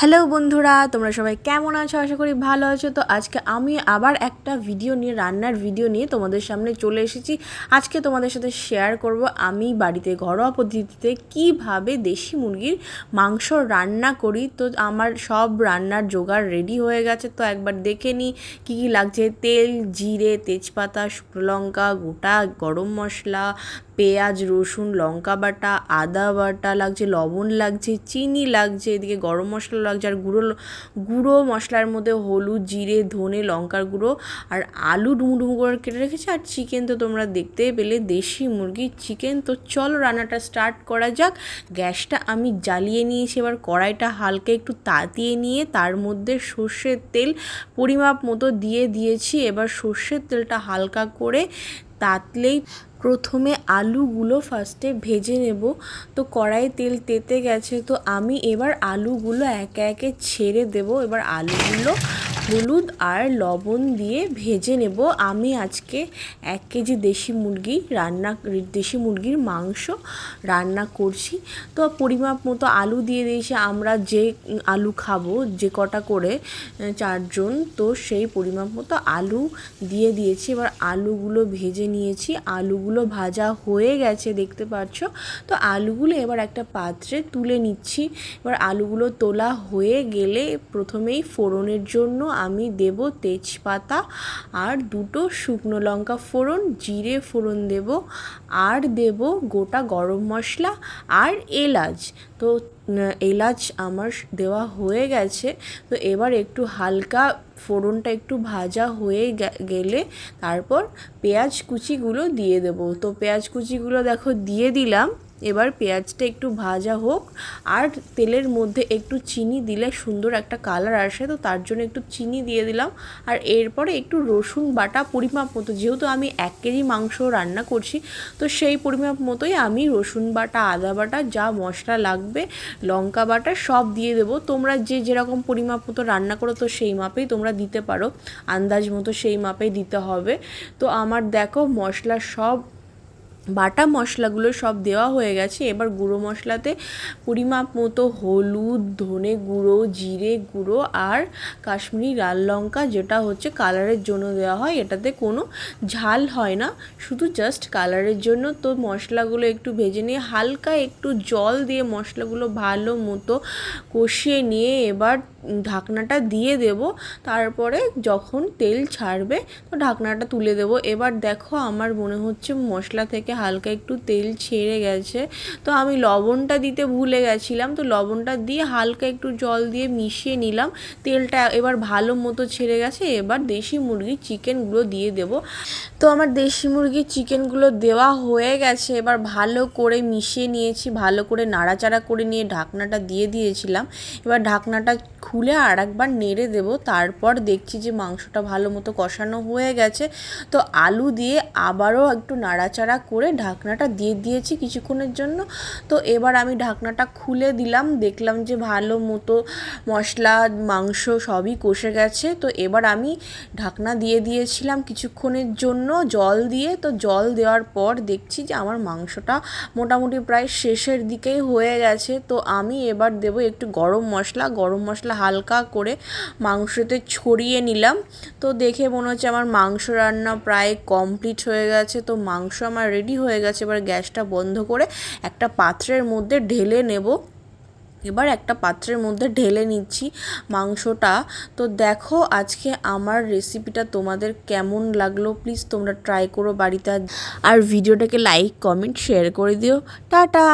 Hello বন্ধুরা, তোমরা সবাই কেমন আছো? আশা করি ভালো আছো। তো আজকে আমি আবার একটা ভিডিও নিয়ে, রান্নার ভিডিও নিয়ে তোমাদের সামনে চলে এসেছি। আজকে তোমাদের সাথে শেয়ার করব আমি বাড়িতে ঘরোয়া পদ্ধতিতে কিভাবে দেশি মুরগির মাংস রান্না করি। তো আমার সব রান্নার জোগাড় রেডি হয়ে গেছে। তো একবার দেখে নিই কী কী লাগছে। তেল, জিরে, তেজপাতা, শুকনো লঙ্কা, গোটা গরম মশলা, পেঁয়াজ, রসুন, লঙ্কা বাটা, আদা বাটা লাগছে, লবণ লাগছে, চিনি লাগছে, এদিকে গরম মশলা লাগছে, আর গুঁড়ো মশলার মধ্যে হলুদ, জিরে, ধনে, লঙ্কার গুঁড়ো, আর আলু ডুমো ডুমো করে কেটে রেখেছি, আর চিকেন তো তোমরা দেখতেই পেলে, দেশি মুরগির চিকেন। তো চলো রান্নাটা স্টার্ট করা যাক। গ্যাসটা আমি জ্বালিয়ে নিয়েছি। এবার কড়াইটা হালকা একটু তাতিয়ে নিয়ে তার মধ্যে সর্ষের তেল পরিমাপ মতো দিয়ে দিয়েছি। এবার সর্ষের তেলটা হালকা করে তাতলেই প্রথমে আলুগুলো ফার্স্টে ভেজে নেব। তো কড়াইয়ে তেল তেতে গেছে, তো আমি এবার আলুগুলো একে একে ছেড়ে দেব। এবার আলুগুলো হলুদ আর লবণ দিয়ে ভেজে নেব। আমি আজকে 1 কেজি দেশি মুরগির মাংস রান্না করছি। তো পরিমাপ মতো আলু দিয়ে দিয়েছি। আমরা যে আলু খাবো, যে কটা করে 4 জন, তো সেই পরিমাপ মতো আলু দিয়ে দিয়েছি। এবার আলুগুলো ভেজে নিয়েছি। আলুগুলো ভাজা হয়ে গেছে দেখতে পাচ্ছ। তো আলুগুলো এবার একটা পাত্রে তুলে নিচ্ছি। এবার আলুগুলো তোলা হয়ে গেলে প্রথমেই ফোড়নের জন্য আমি দেব তেজপাতা আর 2টো শুকনো লঙ্কা ফোড়ন, জিরে ফোড়ন দেব, আর দেব গোটা গরম মশলা আর এলাচ। তো এলাচ আমার দেওয়া হয়ে গেছে। তো এবার একটু হালকা ফোড়নটা একটু ভাজা হয়ে গেলে তারপর পেঁয়াজ কুচিগুলো দিয়ে দেবো। তো পেঁয়াজ কুচিগুলো দেখো দিয়ে দিলাম। এবার পেঁয়াজটা একটু ভাজা হোক, আর তেলের মধ্যে একটু চিনি দিলে সুন্দর একটা কালার আসে, তো তার জন্য একটু চিনি দিয়ে দিলাম। আর এরপরে একটু রসুন বাটা পরিমাপ মতো, যেহেতু আমি 1 কেজি মাংস রান্না করছি, তো সেই পরিমাপ মতোই আমি রসুন বাটা, আদা বাটা, যা মশলা লাগবে, লঙ্কা বাটা সব দিয়ে দেবো। তোমরা যেরকম পরিমাপ মতো রান্না করো, তো সেই মাপেই তোমরা দিতে পারো, আন্দাজ মতো সেই মাপেই দিতে হবে। তো আমার দেখো মশলা সব, বাটা মশলাগুলো সব দেওয়া হয়ে গেছে। এবার গুঁড়ো মশলাতে পরিমাপ মতো হলুদ, ধনে গুঁড়ো, জিরে গুঁড়ো আর কাশ্মীরি লাল লঙ্কা, যেটা হচ্ছে কালারের জন্য দেওয়া হয়। এটাতে কোনো ঝাল হয় না, শুধু জাস্ট কালারের জন্য। তো মশলাগুলো একটু ভেজে নিয়ে হালকা একটু জল দিয়ে মশলাগুলো ভালো মতো কষিয়ে নিয়ে এবার ঢাকনাটা দিয়ে দেব। তারপরে যখন তেল ছাড়বে তো ঢাকনাটা তুলে দেব। এবার দেখো আমার মনে হচ্ছে মশলা থেকে হালকা একটু তেল ছেড়ে গেছে। তো আমি লবণটা দিতে ভুলে গেছিলাম। তো লবণটা দিয়ে হালকা একটু জল দিয়ে মিশিয়ে নিলাম। তেলটা এবার ভালো মতো ছেড়ে গেছে। এবার দেশি মুরগির চিকেনগুলো দিয়ে দেব। তো আমার দেশি মুরগির চিকেনগুলো দেওয়া হয়ে গেছে। এবার ভালো করে মিশিয়ে নিয়েছি, ভালো করে নাড়াচাড়া করে নিয়ে ঢাকনাটা দিয়ে দিয়েছিলাম। এবার ঢাকনাটা খুলে আর একবার নেড়ে দেব। তারপর দেখছি যে মাংসটা ভালো মতো কষানো হয়ে গেছে। তো আলু দিয়ে আবারও একটু নাড়াচাড়া করে ঢাকনাটা দিয়ে দিয়েছি কিছুক্ষণের জন্য। তো এবার আমি ঢাকনাটা খুলে দিলাম, দেখলাম যে ভালো মতো মশলা, মাংস সবই কষে গেছে। তো এবার আমি ঢাকনা দিয়ে দিয়েছিলাম কিছুক্ষণের জন্য জল দিয়ে। তো জল দেওয়ার পর দেখছি যে আমার মাংসটা মোটামুটি প্রায় শেষের দিকেই হয়ে গেছে। তো আমি এবার দেব একটু গরম মশলা হালকা করে মাংসতে ছড়িয়ে নিলাম। তো দেখে মনে হচ্ছে আমার মাংস রান্না প্রায় কমপ্লিট হয়ে গেছে। তো মাংস আমার রেডি হয়ে গেছে। এবার গ্যাসটা বন্ধ করে একটা পাত্রের মধ্যে ঢেলে নেব। এবার একটা পাত্রের মধ্যে ঢেলে নিচ্ছি মাংসটা। তো দেখো আজকে আমার রেসিপিটা তোমাদের কেমন লাগলো, প্লিজ তোমরা ট্রাই করো বাড়িতে, আর ভিডিওটাকে লাইক, কমেন্ট, শেয়ার করে দিও। টাটা।